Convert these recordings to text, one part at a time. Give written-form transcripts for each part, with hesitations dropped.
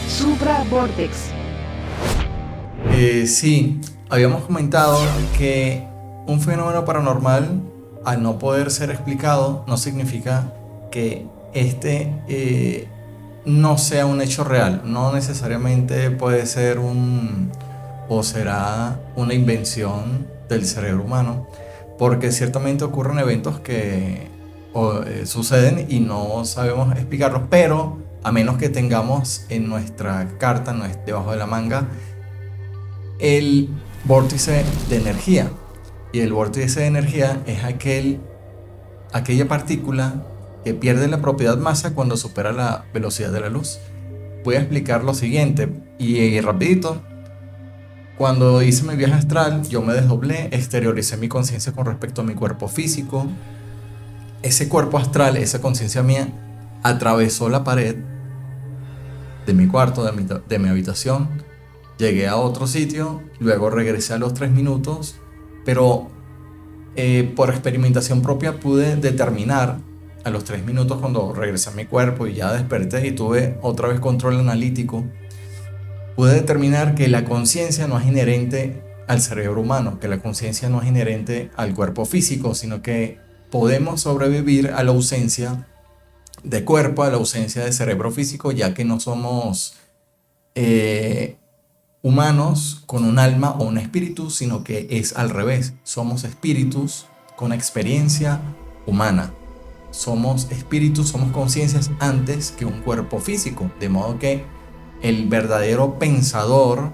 Supra Vortex. Sí, habíamos comentado que un fenómeno paranormal, al no poder ser explicado, no significa que no sea un hecho real. No necesariamente puede ser o será una invención del cerebro humano, porque ciertamente ocurren eventos que suceden y no sabemos explicarlos, pero a menos que tengamos en nuestra carta, debajo de la manga, el vórtice de energía. Y el vórtice de energía es aquella partícula que pierde la propiedad masa cuando supera la velocidad de la luz. Voy a explicar lo siguiente y rapidito. Cuando hice mi viaje astral, yo me desdoblé, exterioricé mi conciencia con respecto a mi cuerpo físico. Ese cuerpo astral, esa conciencia mía, atravesó la pared de mi cuarto, de mi habitación. Llegué a otro sitio, luego regresé a los 3 minutos, pero por experimentación propia pude determinar a los 3 minutos, cuando regresé a mi cuerpo y ya desperté y tuve otra vez control analítico, pude determinar que la conciencia no es inherente al cerebro humano, que la conciencia no es inherente al cuerpo físico, sino que podemos sobrevivir a la ausencia de cuerpo, a la ausencia de cerebro físico, ya que no somos humanos con un alma o un espíritu, sino que es al revés. Somos espíritus con experiencia humana. Somos espíritus, somos conciencias antes que un cuerpo físico. De modo que el verdadero pensador,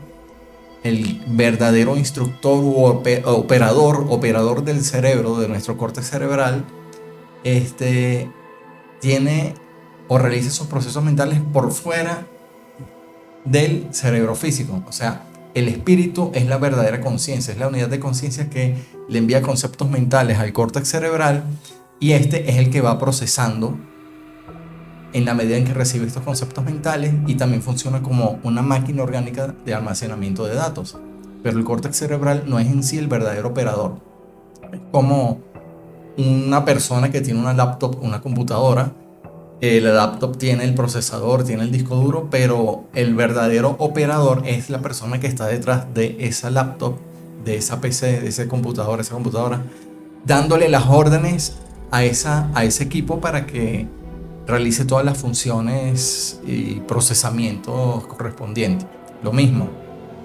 el verdadero instructor u operador del cerebro, de nuestro córtex cerebral, tiene o realiza sus procesos mentales por fuera del cerebro físico. O sea, el espíritu es la verdadera conciencia, es la unidad de conciencia que le envía conceptos mentales al córtex cerebral, y este es el que va procesando en la medida en que recibe estos conceptos mentales, y también funciona como una máquina orgánica de almacenamiento de datos. Pero el córtex cerebral no es en sí el verdadero operador. Es como una persona que tiene una laptop, una computadora. El laptop tiene el procesador, tiene el disco duro, pero el verdadero operador es la persona que está detrás de esa laptop, de esa PC, de ese computador, esa computadora, dándole las órdenes a ese equipo para que realice todas las funciones y procesamientos correspondientes. Lo mismo,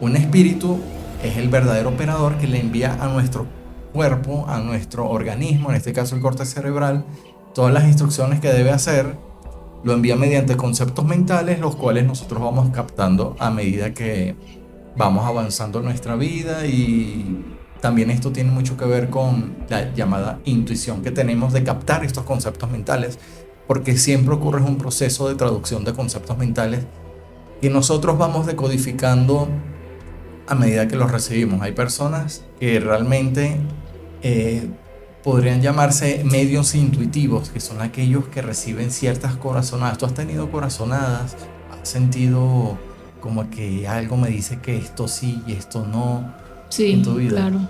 un espíritu es el verdadero operador que le envía a nuestro cuerpo, a nuestro organismo, en este caso el córtex cerebral, todas las instrucciones que debe hacer. Lo envía mediante conceptos mentales, los cuales nosotros vamos captando a medida que vamos avanzando en nuestra vida. Y también esto tiene mucho que ver con la llamada intuición que tenemos de captar estos conceptos mentales, porque siempre ocurre un proceso de traducción de conceptos mentales que nosotros vamos decodificando a medida que los recibimos. Hay personas que realmente podrían llamarse medios intuitivos, que son aquellos que reciben ciertas corazonadas. ¿Tú has tenido corazonadas? ¿Has sentido como que algo me dice que esto sí y esto no en tu Sí, vida? claro.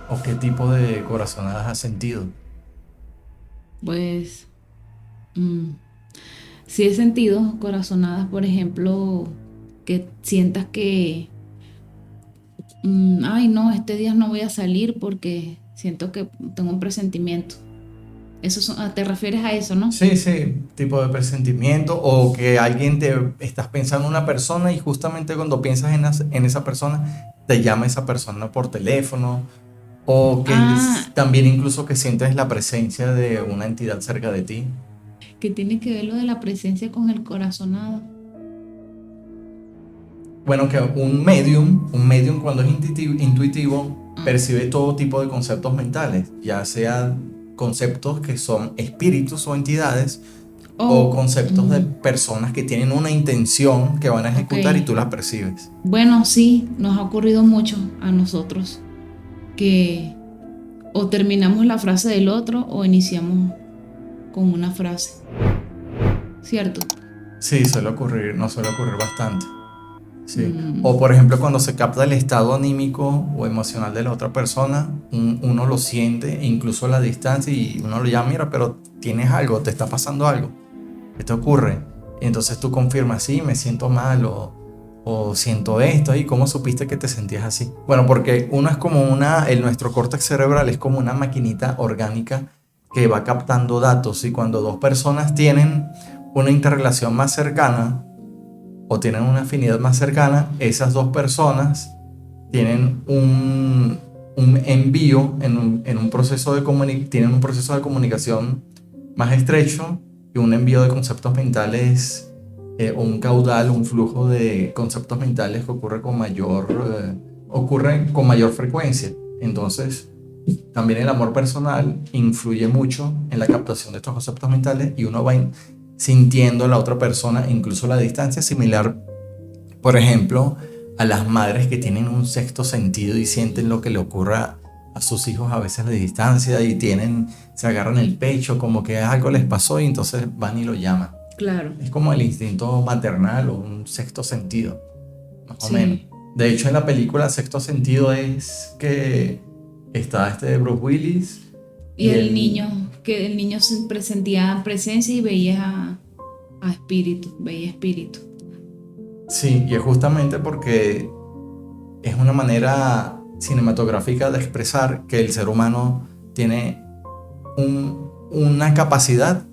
¿O qué tipo de corazonadas has sentido? Pues mm, sí he sentido corazonadas, por ejemplo, que sientas que, ay no, este día no voy a salir porque siento que tengo un presentimiento. ¿Te refieres a eso, no? Sí, sí, tipo de presentimiento, o que estás pensando en una persona y justamente cuando piensas en esa persona, te llama esa persona por teléfono, o que Ah, también incluso que sientes la presencia de una entidad cerca de ti. que tiene que ver lo de la presencia con el corazonado. Bueno, que un medium cuando es intuitivo, Ah, percibe todo tipo de conceptos mentales, ya sean conceptos que son espíritus o entidades, o oh, conceptos de personas que tienen una intención que van a ok. ejecutar y tú la percibes. Bueno, sí, nos ha ocurrido mucho a nosotros que o terminamos la frase del otro o iniciamos con una frase, ¿cierto? Sí, suele ocurrir bastante. Sí. Mm, O por ejemplo, cuando se capta el estado anímico o emocional de la otra persona, uno lo siente, e incluso a la distancia, y uno lo llama, mira, pero tienes algo, te está pasando algo, ¿qué te ocurre? Entonces tú confirmas, sí, me siento mal o siento esto. ¿Y cómo supiste que te sentías así? Bueno, porque uno es como nuestro córtex cerebral es como una maquinita orgánica que va captando datos, y cuando dos personas tienen una interrelación más cercana o tienen una afinidad más cercana, esas dos personas tienen un envío en un proceso tienen un proceso de comunicación más estrecho, y un envío de conceptos mentales, un caudal, un flujo de conceptos mentales que ocurre con mayor frecuencia. Entonces, también el amor personal influye mucho en la captación de estos conceptos mentales, y uno va sintiendo a la otra persona, incluso la distancia, similar, por ejemplo, a las madres que tienen un sexto sentido y sienten lo que le ocurra a sus hijos a veces de distancia, y se agarran el pecho como que algo les pasó, y entonces van y lo llaman. Claro. Es como el instinto maternal o un sexto sentido, más o Sí. menos. De hecho, en la película Sexto Sentido es que está Bruce Willis Y el niño, que el niño sentía presencia y veía espíritu, veía espíritu. Sí, y es justamente porque es una manera cinematográfica de expresar que el ser humano tiene una capacidad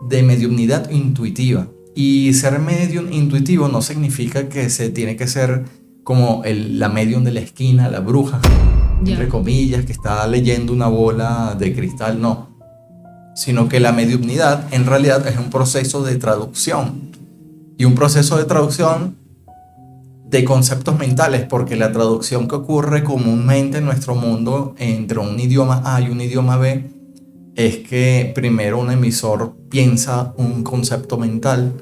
de mediumnidad intuitiva. Y ser medium intuitivo no significa que se tiene que ser como la medium de la esquina, la bruja, entre comillas, que está leyendo una bola de cristal, no. Sino que la mediumnidad en realidad es un proceso de traducción. Y un proceso de traducción de conceptos mentales, porque la traducción que ocurre comúnmente en nuestro mundo entre un idioma A y un idioma B es que primero un emisor piensa un concepto mental,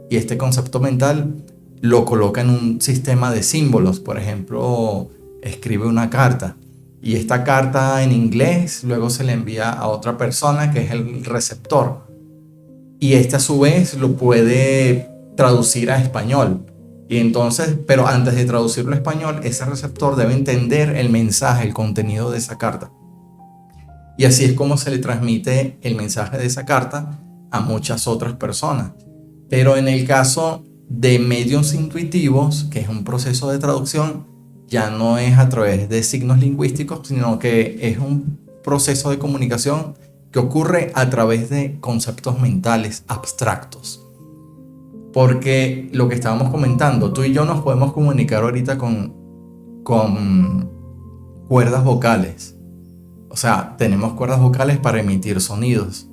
y este concepto mental lo coloca en un sistema de símbolos. Por ejemplo, escribe una carta, y esta carta en inglés luego se le envía a otra persona que es el receptor, y este a su vez lo puede traducir a español. Y entonces, pero antes de traducirlo a español, ese receptor debe entender el mensaje, el contenido de esa carta. Y así es como se le transmite el mensaje de esa carta a muchas otras personas. Pero en el caso de medios intuitivos, que es un proceso de traducción, ya no es a través de signos lingüísticos, sino que es un proceso de comunicación que ocurre a través de conceptos mentales abstractos. Porque lo que estábamos comentando, tú y yo nos podemos comunicar ahorita con cuerdas vocales. O sea, tenemos cuerdas vocales para emitir sonidos.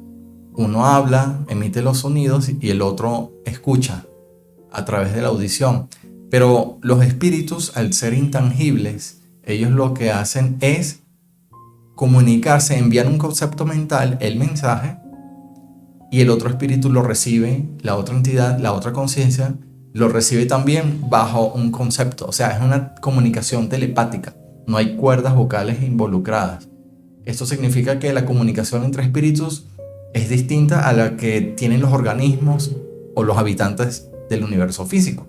Uno habla, emite los sonidos, y el otro escucha a través de la audición. Pero los espíritus, al ser intangibles, ellos lo que hacen es comunicarse, enviar un concepto mental, el mensaje, y el otro espíritu lo recibe, la otra entidad, la otra conciencia, lo recibe también bajo un concepto. O sea, es una comunicación telepática. No hay cuerdas vocales involucradas. Esto significa que la comunicación entre espíritus es distinta a la que tienen los organismos o los habitantes del universo físico.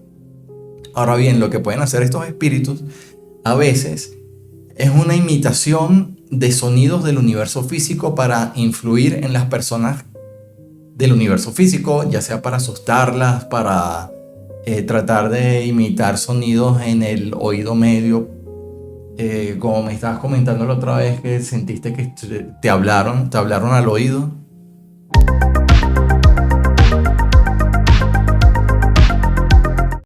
Ahora bien, lo que pueden hacer estos espíritus a veces es una imitación de sonidos del universo físico para influir en las personas del universo físico, ya sea para asustarlas, para tratar de imitar sonidos en el oído medio. Como me estabas comentando la otra vez, que sentiste que te hablaron al oído.